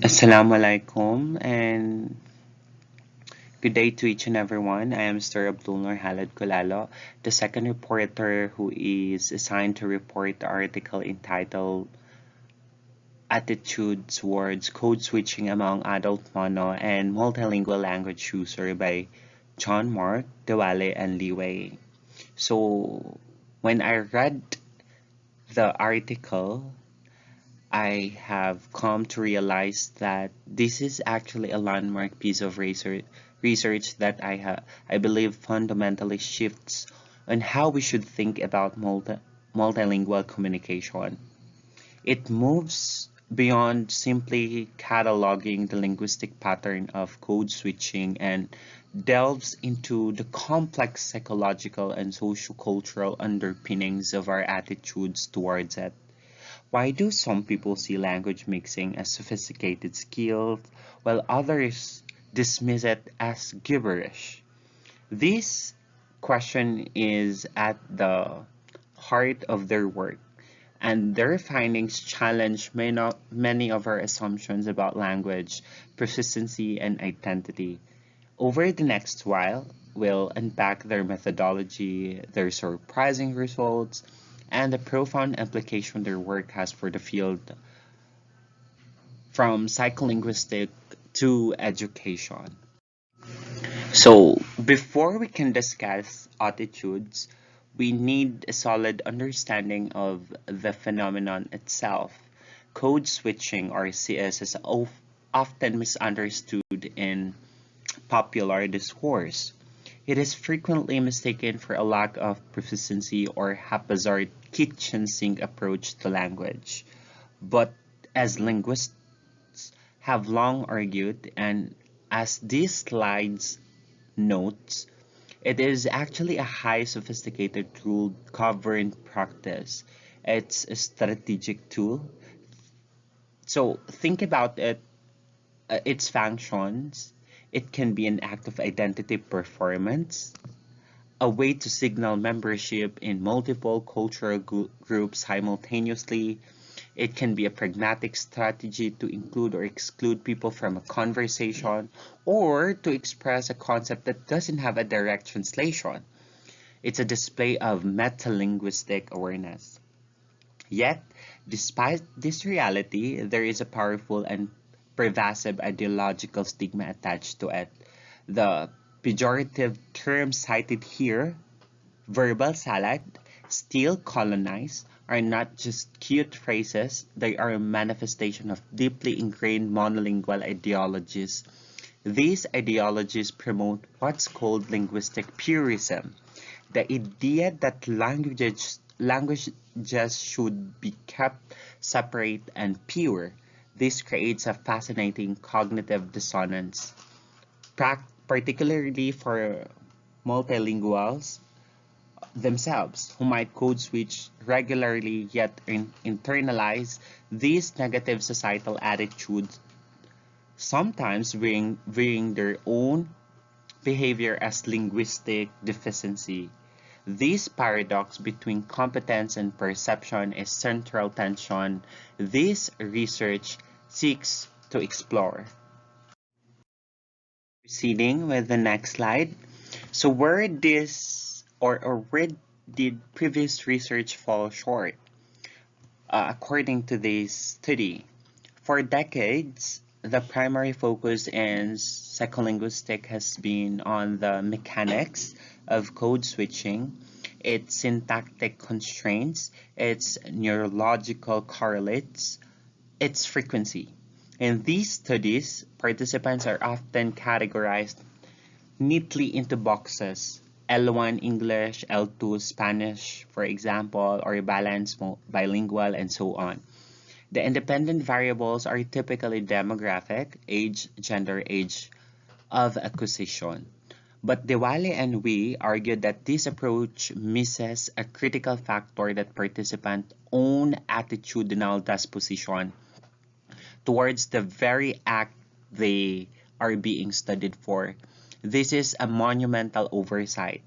Assalamu alaikum and good day to each and everyone. I am Mr. Abdul Nur Halad Kulalo, the second reporter who is assigned to report the article entitled Attitudes Towards Code Switching Among Adult Mono and Multilingual Language User by John Mark, Dewale, and Li Wei. So, when I read the article, I have come to realize that this is actually a landmark piece of research that I believe fundamentally shifts on how we should think about multilingual communication. It moves beyond simply cataloging the linguistic pattern of code switching and delves into the complex psychological and sociocultural underpinnings of our attitudes towards it. Why do some people see language mixing as sophisticated skill while others dismiss it as gibberish? This question is at the heart of their work, and their findings challenge many of our assumptions about language, proficiency, and identity. Over the next while, we'll unpack their methodology, their surprising results, and the profound implication their work has for the field from psycholinguistic to education. So, before we can discuss attitudes, we need a solid understanding of the phenomenon itself. Code switching, or CS, is often misunderstood in popular discourse. It is frequently mistaken for a lack of proficiency or haphazard kitchen sink approach to language. But as linguists have long argued, and as these slides notes, it is actually a high sophisticated rule governed practice. It's a strategic tool. So think about its functions. It can be an act of identity performance, a way to signal membership in multiple cultural groups simultaneously. It can be a pragmatic strategy to include or exclude people from a conversation or to express a concept that doesn't have a direct translation. It's a display of metalinguistic awareness. Yet, despite this reality, there is a powerful and pervasive ideological stigma attached to it. The pejorative terms cited here, verbal salad, still colonized, are not just cute phrases, they are a manifestation of deeply ingrained monolingual ideologies. These ideologies promote what's called linguistic purism, the idea that languages should be kept separate and pure. This creates a fascinating cognitive dissonance, particularly for multilinguals themselves, who might code switch regularly yet internalize these negative societal attitudes, sometimes viewing their own behavior as linguistic deficiency. This paradox between competence and perception is central tension this research seeks to explore. Proceeding with the next slide. So where did previous research fall short? According to this study, for decades, the primary focus in psycholinguistics has been on the mechanics of code switching, its syntactic constraints, its neurological correlates, its frequency. In these studies, participants are often categorized neatly into boxes. L1 English, L2 Spanish, for example, or balanced bilingual, and so on. The independent variables are typically demographic, age, gender, age of acquisition. But Diwali and we argued that this approach misses a critical factor that participants' own attitudinal disposition towards the very act they are being studied for. This is a monumental oversight.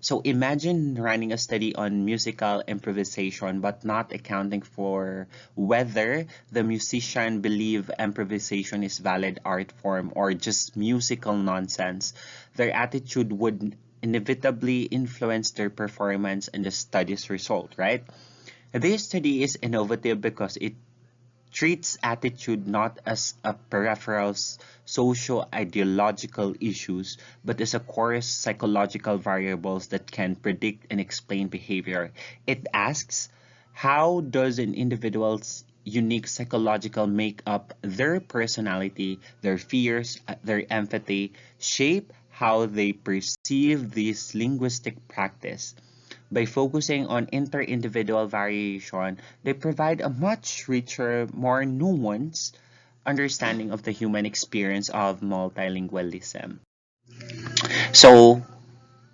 So imagine running a study on musical improvisation but not accounting for whether the musician believe improvisation is valid art form or just musical nonsense. Their attitude would inevitably influence their performance and the study's result, right? This study is innovative because it treats attitude not as a peripheral socio-ideological issues, but as a core psychological variables that can predict and explain behavior. It asks, how does an individual's unique psychological makeup, their personality, their fears, their empathy, shape how they perceive this linguistic practice? By focusing on inter-individual variation, they provide a much richer, more nuanced understanding of the human experience of multilingualism. So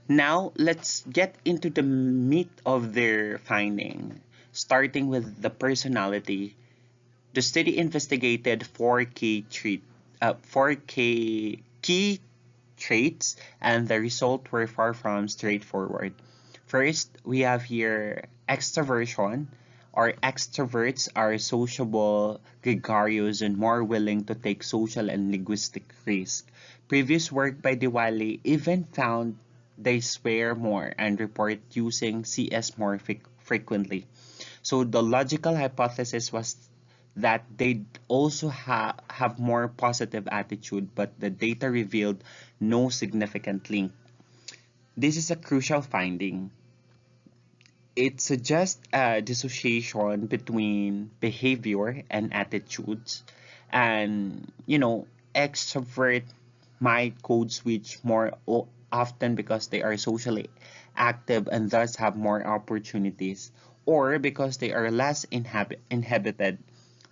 now let's get into the meat of their finding, starting with the personality. The study investigated 4 key traits, and the results were far from straightforward. First, we have here extroversion. Our extroverts are sociable, gregarious, and more willing to take social and linguistic risks. Previous work by Diwali even found they swear more and report using CS more frequently. So the logical hypothesis was that they also have more positive attitude, but the data revealed no significant link. This is a crucial finding. It suggests a dissociation between behavior and attitudes. And, extrovert might code switch more often because they are socially active and thus have more opportunities, or because they are less inhibited,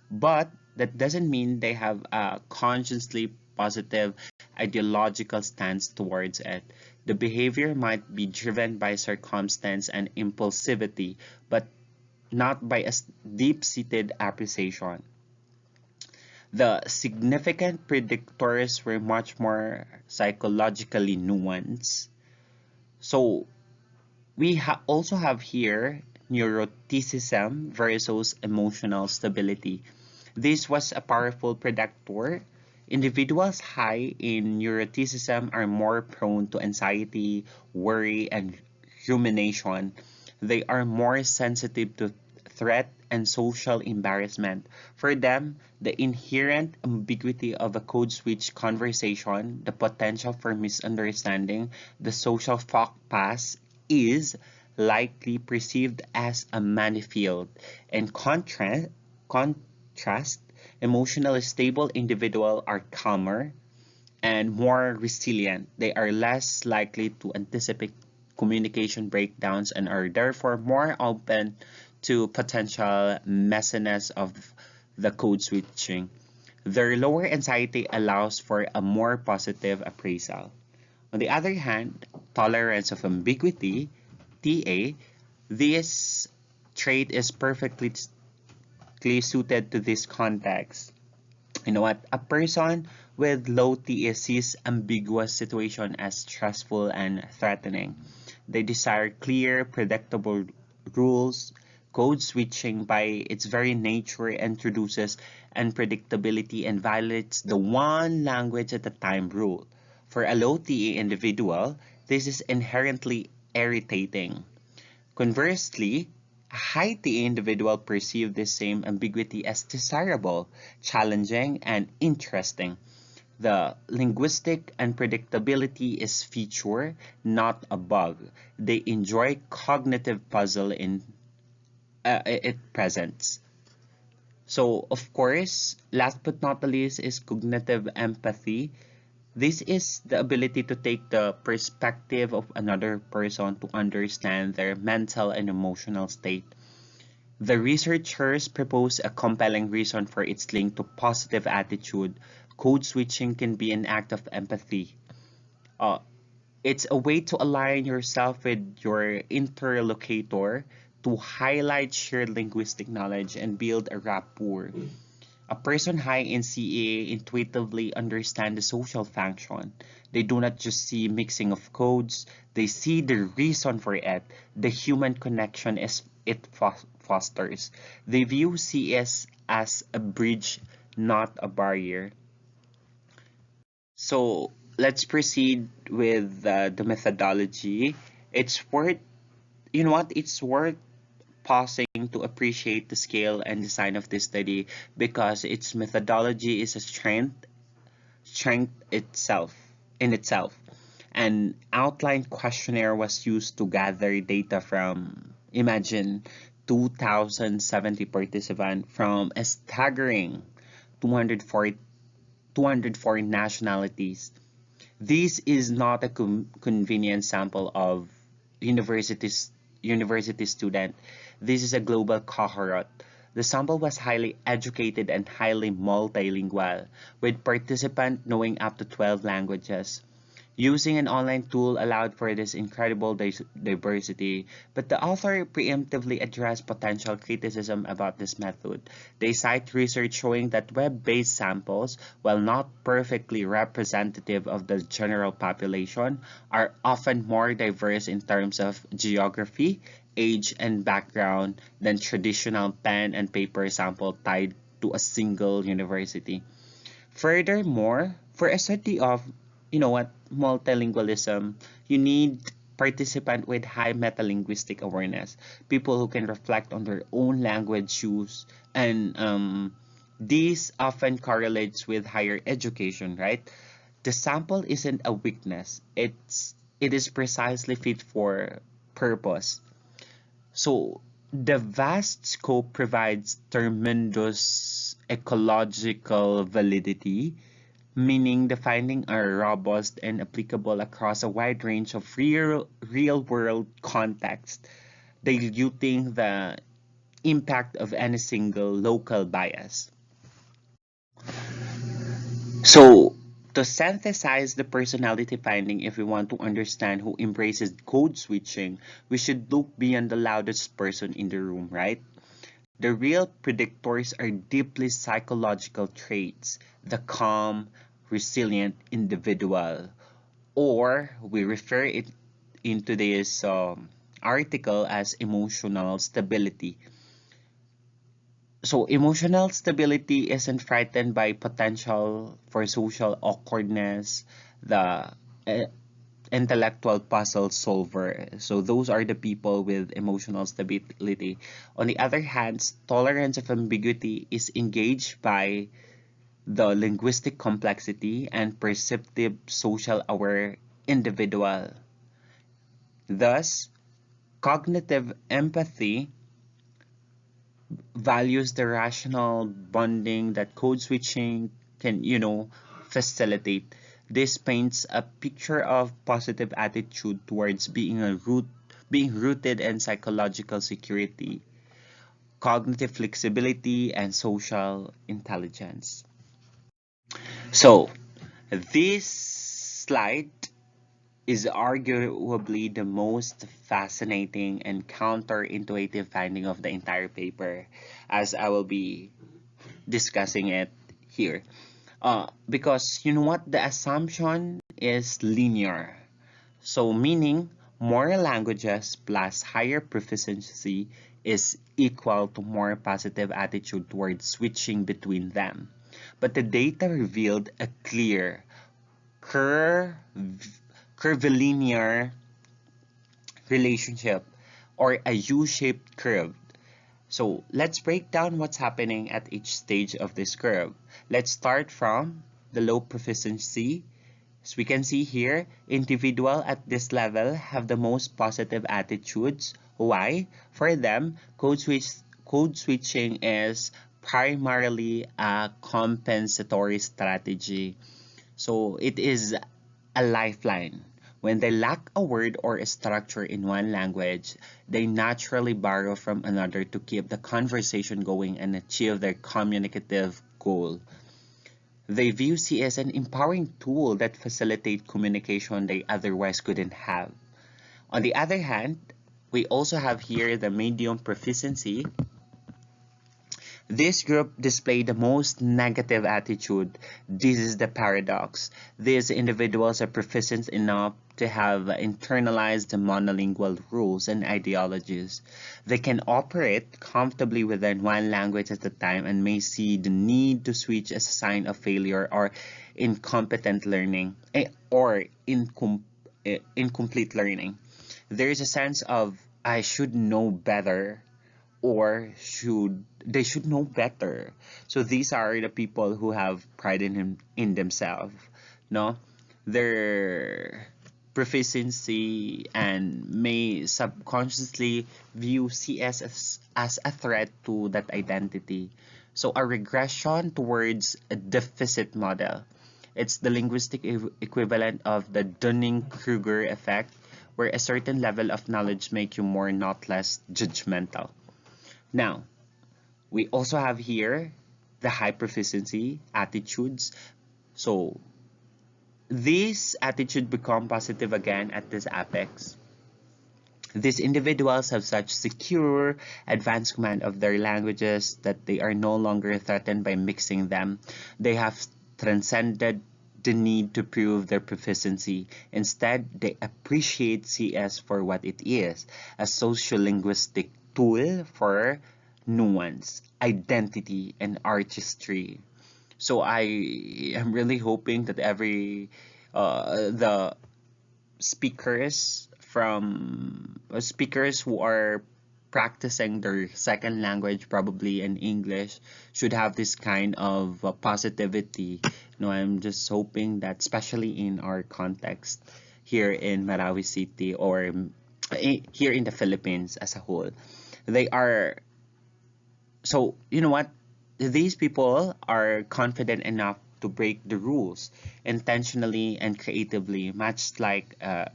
but that doesn't mean they have a consciously positive ideological stance towards it. The behavior might be driven by circumstance and impulsivity, but not by a deep-seated appreciation. The significant predictors were much more psychologically nuanced. So we also have here neuroticism versus emotional stability. This was a powerful predictor. Individuals high in neuroticism are more prone to anxiety, worry, and rumination. They are more sensitive to threat and social embarrassment. For them, the inherent ambiguity of a code switch conversation, the potential for misunderstanding, the social faux pas is likely perceived as a minefield. In contrast, emotionally stable individuals are calmer and more resilient. They are less likely to anticipate communication breakdowns and are therefore more open to potential messiness of the code switching. Their lower anxiety allows for a more positive appraisal. On the other hand, tolerance of ambiguity, TA, this trait is perfectly suited to this context. You know what? A person with low TA sees ambiguous situation as stressful and threatening. They desire clear, predictable rules. Code switching, by its very nature, introduces unpredictability and violates the one language at a time rule. For a low TA individual, this is inherently irritating. Conversely, a high TA individual perceives the same ambiguity as desirable, challenging, and interesting. The linguistic unpredictability is feature, not a bug. They enjoy cognitive puzzle in it presents. So, of course, last but not the least is cognitive empathy. This is the ability to take the perspective of another person to understand their mental and emotional state. The researchers propose a compelling reason for its link to positive attitude. Code switching can be an act of empathy. Uh, it's a way to align yourself with your interlocutor to highlight shared linguistic knowledge and build a rapport. A person high in CA intuitively understands the social function. They do not just see mixing of codes, they see the reason for it, the human connection it fosters. They view CS as a bridge, not a barrier. So let's proceed with the methodology. It's worth, you know what, it's worth pausing to appreciate the scale and design of this study because its methodology is a strength itself in itself. An outline questionnaire was used to gather data from, imagine, 2,070 participants from a staggering 204 nationalities. This is not a convenient sample of universities university student. This is a global cohort. The sample was highly educated and highly multilingual, with participants knowing up to 12 languages. Using an online tool allowed for this incredible diversity, but the author preemptively addressed potential criticism about this method. They cite research showing that web-based samples, while not perfectly representative of the general population, are often more diverse in terms of geography, age, and background than traditional pen and paper sample tied to a single university. Furthermore, for a study of, you know what, multilingualism, you need participant with high metalinguistic awareness, people who can reflect on their own language use, and these often correlates with higher education, right? The sample isn't a weakness; it is precisely fit for purpose. So the vast scope provides tremendous ecological validity, meaning the findings are robust and applicable across a wide range of real-world contexts, diluting the impact of any single local bias. So, to synthesize the personality finding, if we want to understand who embraces code switching, we should look beyond the loudest person in the room, right? The real predictors are deeply psychological traits, the calm, resilient individual, or we refer it in today's article as emotional stability. So emotional stability isn't frightened by potential for social awkwardness, the uh, intellectual puzzle solver. So those are the people with emotional stability. On the other hand, tolerance of ambiguity is engaged by the linguistic complexity and perceptive social aware individual. Thus, cognitive empathy values the rational bonding that code switching can, facilitate. This paints a picture of positive attitude towards being rooted in psychological security, cognitive flexibility, and social intelligence. So, this slide is arguably the most fascinating and counterintuitive finding of the entire paper, as I will be discussing it here. Because you know what? The assumption is linear. So, meaning more languages plus higher proficiency is equal to more positive attitude towards switching between them. But the data revealed a clear curve, curvilinear relationship, or a U-shaped curve. So let's break down what's happening at each stage of this curve. Let's start from the low proficiency. As we can see here, individuals at this level have the most positive attitudes. Why? For them, code switching is primarily a compensatory strategy. So it is a lifeline. When they lack a word or a structure in one language, they naturally borrow from another to keep the conversation going and achieve their communicative goal. They view C as an empowering tool that facilitates communication they otherwise couldn't have. On the other hand, we also have here the medium proficiency. This group displayed the most negative attitude. This is the paradox. These individuals are proficient enough to have internalized the monolingual rules and ideologies. They can operate comfortably within one language at a time and may see the need to switch as a sign of failure or incompetent learning or incomplete learning. There is a sense of I should know better or should know better. So these are the people who have pride in themselves, no? Their proficiency and may subconsciously view CS as a threat to that identity. So a regression towards a deficit model. It's the linguistic equivalent of the Dunning-Kruger effect, where a certain level of knowledge make you more, not less, judgmental. Now, we also have here the high proficiency attitudes. So these attitudes become positive again at this apex. These individuals have such secure, advanced command of their languages that they are no longer threatened by mixing them. They have transcended the need to prove their proficiency. Instead, they appreciate CS for what it is, a sociolinguistic tool for nuance, identity, and artistry. So I am really hoping that the speakers who are practicing their second language, probably in English, should have this kind of positivity. I'm just hoping that, especially in our context here in Marawi City or here in the Philippines as a whole, they are so you know what? These people are confident enough to break the rules intentionally and creatively, much like a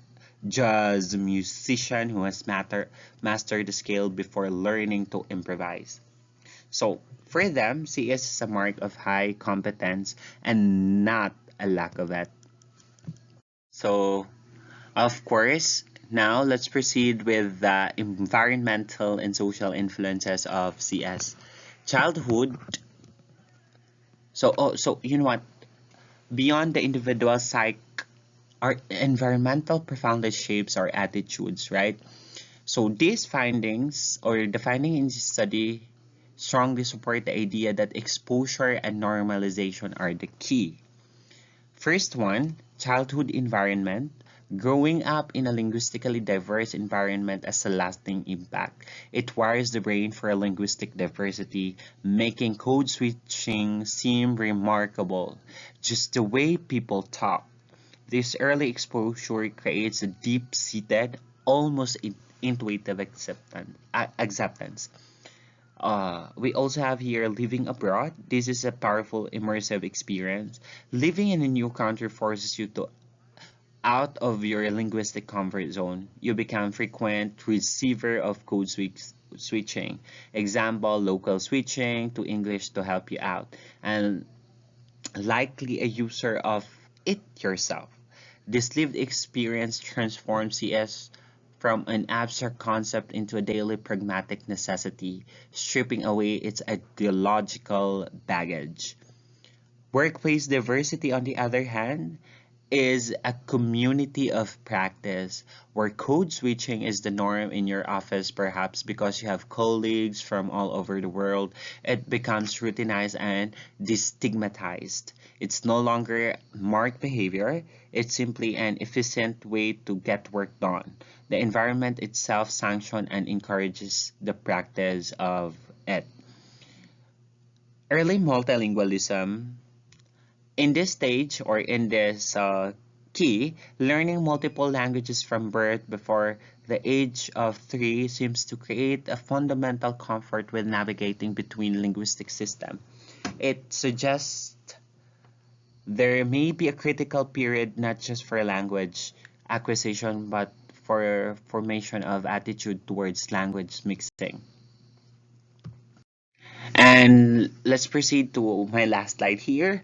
jazz musician who has mastered the scale before learning to improvise. So for them, CS is a mark of high competence and not a lack of it. So of course, now let's proceed with the environmental and social influences of CS. Childhood. So you know what? Beyond the individual psyche, our environmental profoundly shapes our attitudes, right? So these findings, or the finding in this study, strongly support the idea that exposure and normalization are the key. First one, childhood environment. Growing up in a linguistically diverse environment has a lasting impact. It wires the brain for linguistic diversity, making code switching seem remarkable. Just the way people talk. This early exposure creates a deep-seated, almost intuitive acceptance. We also have here living abroad. This is a powerful immersive experience. Living in a new country forces you to out of your linguistic comfort zone. You become frequent receiver of switching. Example, local switching to English to help you out, and likely a user of it yourself. This lived experience transforms CS from an abstract concept into a daily pragmatic necessity, stripping away its ideological baggage. Workplace diversity, on the other hand, is a community of practice where code switching is the norm in your office, perhaps because you have colleagues from all over the world. It becomes routinized and destigmatized. It's no longer marked behavior, it's simply an efficient way to get work done. The environment itself sanctions and encourages the practice of it. Early multilingualism. In this stage, or in this key, learning multiple languages from birth before the age of 3 seems to create a fundamental comfort with navigating between linguistic systems. It suggests there may be a critical period not just for language acquisition but for formation of attitude towards language mixing. And let's proceed to my last slide here.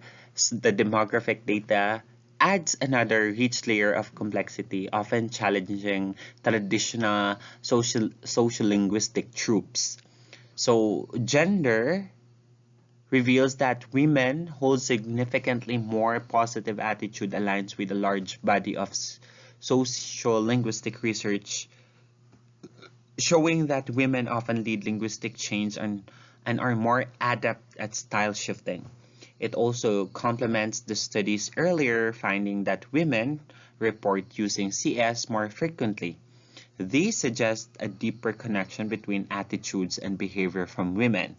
The demographic data adds another rich layer of complexity, often challenging traditional social linguistic tropes. So gender reveals that women hold significantly more positive attitude aligns with a large body of sociolinguistic research showing that women often lead linguistic change and are more adept at style shifting. It also complements the study's earlier finding that women report using CS more frequently. These suggest a deeper connection between attitudes and behavior from women,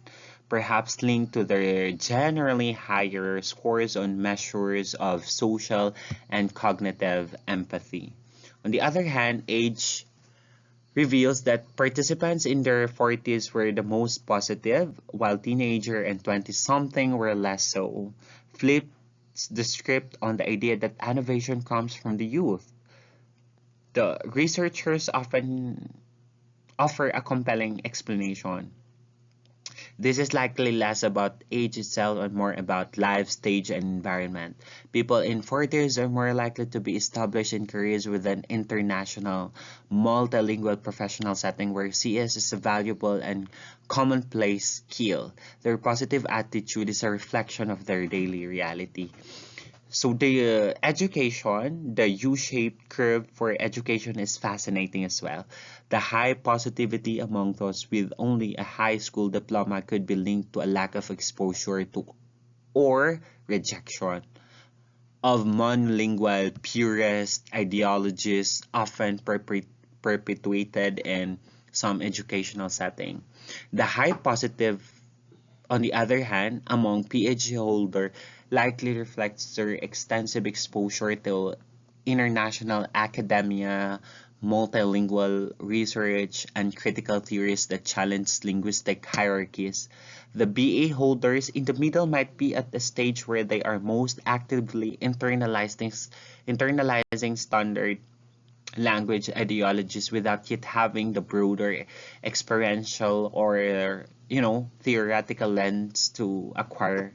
perhaps linked to their generally higher scores on measures of social and cognitive empathy. On the other hand, age reveals that participants in their 40s were the most positive, while teenager and 20-something were less so. Flips the script on the idea that innovation comes from the youth. The researchers often offer a compelling explanation. This is likely less about age itself and more about life stage and environment. People in 40s are more likely to be established in careers with an international, multilingual professional setting where CS is a valuable and commonplace skill. Their positive attitude is a reflection of their daily reality. So the education, the U-shaped curve for education is fascinating as well. The high positivity among those with only a high school diploma could be linked to a lack of exposure to or rejection of monolingual purist ideologies often perpetuated in some educational setting. The high positive on the other hand, among PhD holder likely reflects their extensive exposure to international academia, multilingual research, and critical theories that challenge linguistic hierarchies. The BA holders in the middle might be at the stage where they are most actively internalizing standard language ideologies without yet having the broader experiential or theoretical lens to acquire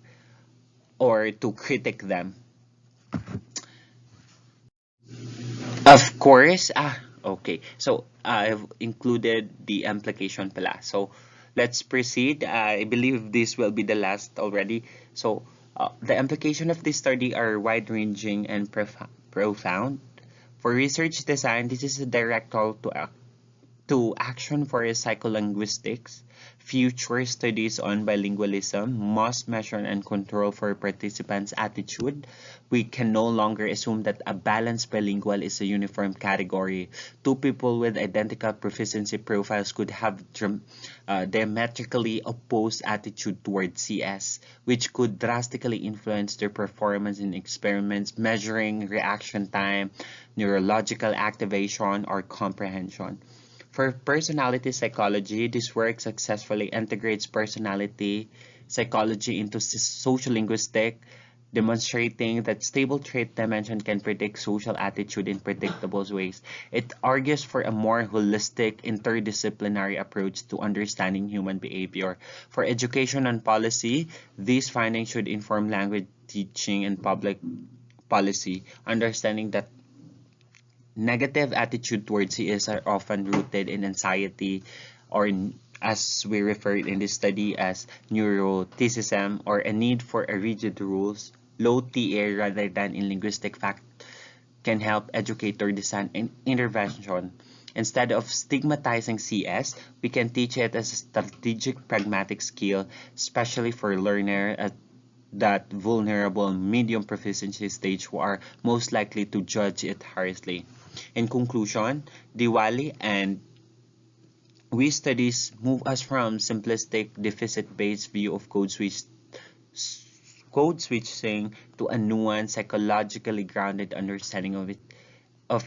or to critique them. Of course, okay. So I've included the implication pala. So let's proceed. I believe this will be the last already. So the implication of this study are wide-ranging and profound. For research design, this is a direct call to action for psycholinguistics. Future studies on bilingualism must measure and control for participants' attitude. We can no longer assume that a balanced bilingual is a uniform category. Two people with identical proficiency profiles could have diametrically opposed attitude towards CS, which could drastically influence their performance in experiments measuring reaction time, neurological activation, or comprehension. For personality psychology, this work successfully integrates personality psychology into sociolinguistic, demonstrating that stable trait dimension can predict social attitude in predictable ways. It argues for a more holistic, interdisciplinary approach to understanding human behavior. For education and policy, these findings should inform language teaching and public policy, understanding that negative attitude towards CS are often rooted in anxiety or as we referred in this study as neuroticism or a need for a rigid rules. Low TA rather than in linguistic fact can help educator design an intervention. Instead of stigmatizing CS, we can teach it as a strategic pragmatic skill, especially for learner at that vulnerable medium proficiency stage who are most likely to judge it harshly. In conclusion, Diwali and we studies move us from simplistic deficit-based view of code switching to a nuanced, psychologically grounded understanding of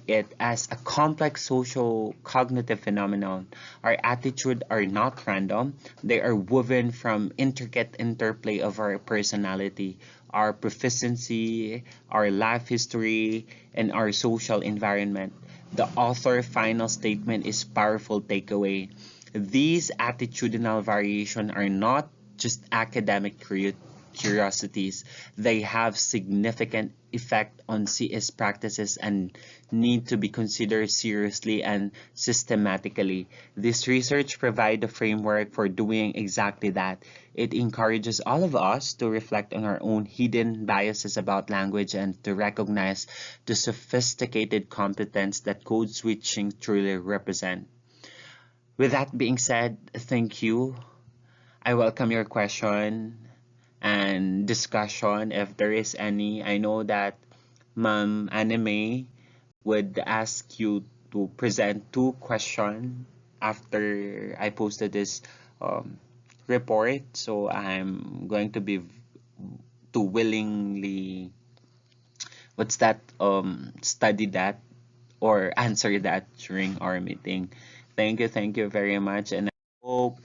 it as a complex social cognitive phenomenon. Our attitudes are not random, they are woven from intricate interplay of our personality, our proficiency, our life history, and our social environment. The author's final statement is powerful takeaway. These attitudinal variations are not just academic truth. curiosities. They have significant effect on CS practices and need to be considered seriously and systematically. This research provides a framework for doing exactly that. It encourages all of us to reflect on our own hidden biases about language and to recognize the sophisticated competence that code switching truly represent. With that being said, thank you. I welcome your question and discussion if there is any. I know that Ma'am Anime would ask you to present two questions after I posted this um, report. So I'm going to be to willingly what's that study that or answer that during our meeting. Thank you very much, and I hope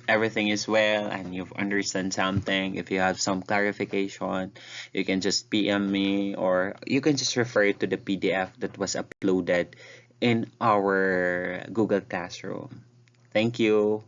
everything is well and you've understand something. If you have some clarification, you can just PM me or you can just refer to the PDF that was uploaded in our Google Classroom. Thank you.